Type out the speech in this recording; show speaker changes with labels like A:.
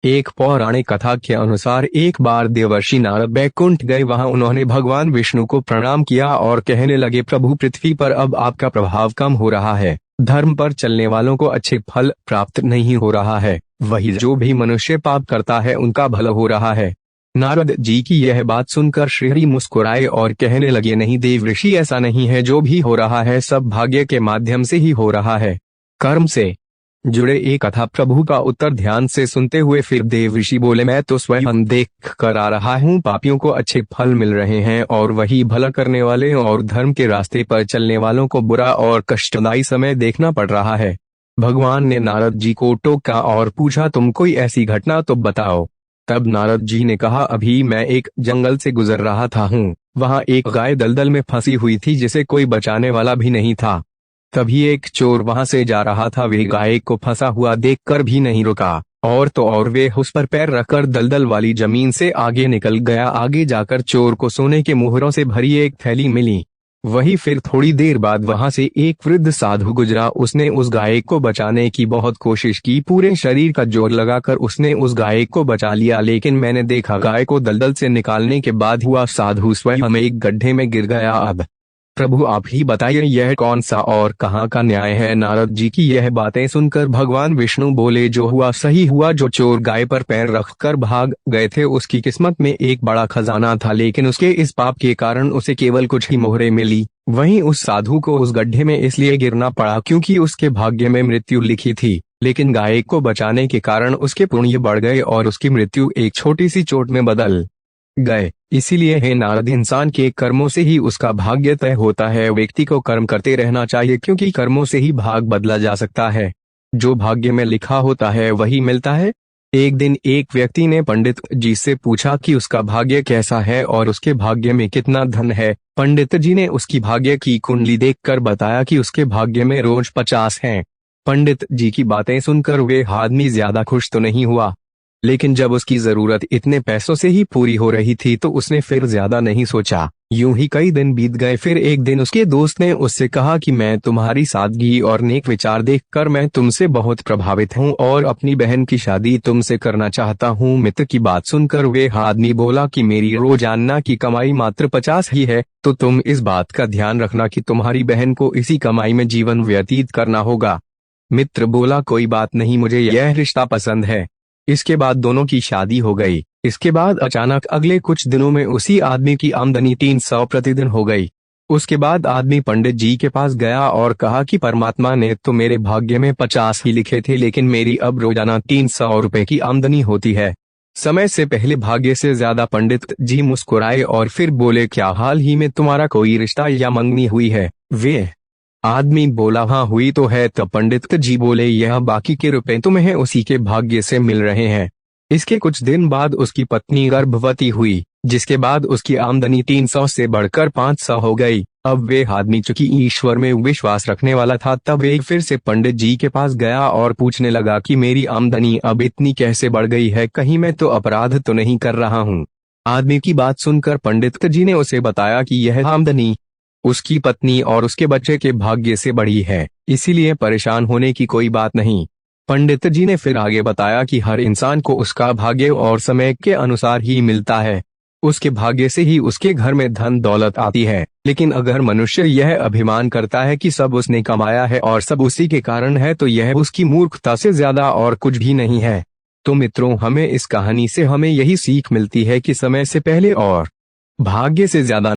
A: एक पौराणिक कथा के अनुसार एक बार देवर्षि नारद बैकुंठ गए। वहां उन्होंने भगवान विष्णु को प्रणाम किया और कहने लगे, प्रभु, पृथ्वी पर अब आपका प्रभाव कम हो रहा है। धर्म पर चलने वालों को अच्छे फल प्राप्त नहीं हो रहा है, वही जो भी मनुष्य पाप करता है उनका भला हो रहा है। नारद जी की यह बात सुनकर श्रीहरि मुस्कुराए और कहने लगे, नहीं देवर्षि, ऐसा नहीं है। जो भी हो रहा है सब भाग्य के माध्यम से ही हो रहा है। कर्म से जुड़े एक कथा प्रभु का उत्तर ध्यान से सुनते हुए फिर देवर्षि बोले, मैं तो स्वयं देख कर आ रहा हूँ, पापियों को अच्छे फल मिल रहे हैं और वही भला करने वाले और धर्म के रास्ते पर चलने वालों को बुरा और कष्टदायी समय देखना पड़ रहा है। भगवान ने नारद जी को टोका और पूछा, तुम कोई ऐसी घटना तो बताओ। तब नारद जी ने कहा, अभी मैं एक जंगल से गुजर रहा था हूँ, वहाँ एक गाय दलदल में फंसी हुई थी जिसे कोई बचाने वाला भी नहीं था। तभी एक चोर वहां से जा रहा था, वे गाय को फंसा हुआ देखकर भी नहीं रुका और तो और वे उस पर पैर रखकर दलदल वाली जमीन से आगे निकल गया। आगे जाकर चोर को सोने के मोहरों से भरी एक थैली मिली। वही फिर थोड़ी देर बाद वहां से एक वृद्ध साधु गुजरा। उसने उस गाय को बचाने की बहुत कोशिश की, पूरे शरीर का जोर लगाकर उसने उस गाय को बचा लिया, लेकिन मैंने देखा गाय को दलदल से निकालने के बाद हुआ साधु स्वयं एक गड्ढे में गिर गया। अब प्रभु आप ही बताइए, यह कौन सा और कहाँ का न्याय है। नारद जी की यह बातें सुनकर भगवान विष्णु बोले, जो हुआ सही हुआ। जो चोर गाय पर पैर रखकर भाग गए थे उसकी किस्मत में एक बड़ा खजाना था, लेकिन उसके इस पाप के कारण उसे केवल कुछ ही मोहरें मिली। वहीं उस साधु को उस गड्ढे में इसलिए गिरना पड़ा क्योंकि उसके भाग्य में मृत्यु लिखी थी, लेकिन गाय को बचाने के कारण उसके पुण्य बढ़ गए और उसकी मृत्यु एक छोटी सी चोट में बदल गए। इसीलिए हे नारद, इंसान के कर्मों से ही उसका भाग्य तय होता है। व्यक्ति को कर्म करते रहना चाहिए क्योंकि कर्मों से ही भाग बदला जा सकता है। जो भाग्य में लिखा होता है वही मिलता है। एक दिन एक व्यक्ति ने पंडित जी से पूछा कि उसका भाग्य कैसा है और उसके भाग्य में कितना धन है। पंडित जी ने उसकी भाग्य की कुंडली देखकर बताया कि उसके भाग्य में रोज 50 हैं। पंडित जी की बातें सुनकर वे आदमी ज्यादा खुश तो नहीं हुआ, लेकिन जब उसकी जरूरत इतने पैसों से ही पूरी हो रही थी तो उसने फिर ज्यादा नहीं सोचा। यूं ही कई दिन बीत गए। फिर एक दिन उसके दोस्त ने उससे कहा कि मैं तुम्हारी सादगी और नेक विचार देखकर मैं तुमसे बहुत प्रभावित हूं और अपनी बहन की शादी तुमसे करना चाहता हूं। मित्र की बात सुनकर वे आदमी बोला कि मेरी रोजाना की कमाई मात्र 50 ही है, तो तुम इस बात का ध्यान रखना कि तुम्हारी बहन को इसी कमाई में जीवन व्यतीत करना होगा। मित्र बोला, कोई बात नहीं, मुझे यह रिश्ता पसंद है। इसके बाद दोनों की शादी हो गई। इसके बाद अचानक अगले कुछ दिनों में उसी आदमी की आमदनी 300 प्रतिदिन हो गई। उसके बाद आदमी पंडित जी के पास गया और कहा कि परमात्मा ने तो मेरे भाग्य में 50 ही लिखे थे, लेकिन मेरी अब रोजाना 300 रुपए की आमदनी होती है। समय से पहले भाग्य से ज्यादा। पंडित जी मुस्कुराए और फिर बोले, क्या हाल ही में तुम्हारा कोई रिश्ता या मंगनी हुई है। वे आदमी बोला, हाँ हुई तो है। तब पंडित जी बोले, यह बाकी के रुपए तुम्हें उसी के भाग्य से मिल रहे हैं। इसके कुछ दिन बाद उसकी पत्नी गर्भवती हुई, जिसके बाद उसकी आमदनी 300 से बढ़कर 500 हो गई। अब वे आदमी चूंकि ईश्वर में विश्वास रखने वाला था, तब एक फिर से पंडित जी के पास गया और पूछने लगा कि मेरी आमदनी अब इतनी कैसे बढ़ गई है, कहीं मैं तो अपराध तो नहीं कर रहा हूँ। आदमी की बात सुनकर पंडित जी ने उसे बताया कि यह आमदनी उसकी पत्नी और उसके बच्चे के भाग्य से बढ़ी है, इसीलिए परेशान होने की कोई बात नहीं। पंडित जी ने फिर आगे बताया कि हर इंसान को उसका भाग्य और समय के अनुसार ही मिलता है। उसके भाग्य से ही उसके घर में धन दौलत आती है, लेकिन अगर मनुष्य यह अभिमान करता है कि सब उसने कमाया है और सब उसी के कारण है, तो यह उसकी मूर्खता से ज्यादा और कुछ भी नहीं है। तो मित्रों, हमें इस कहानी से हमें यही सीख मिलती है कि समय से पहले और भाग्य से ज्यादा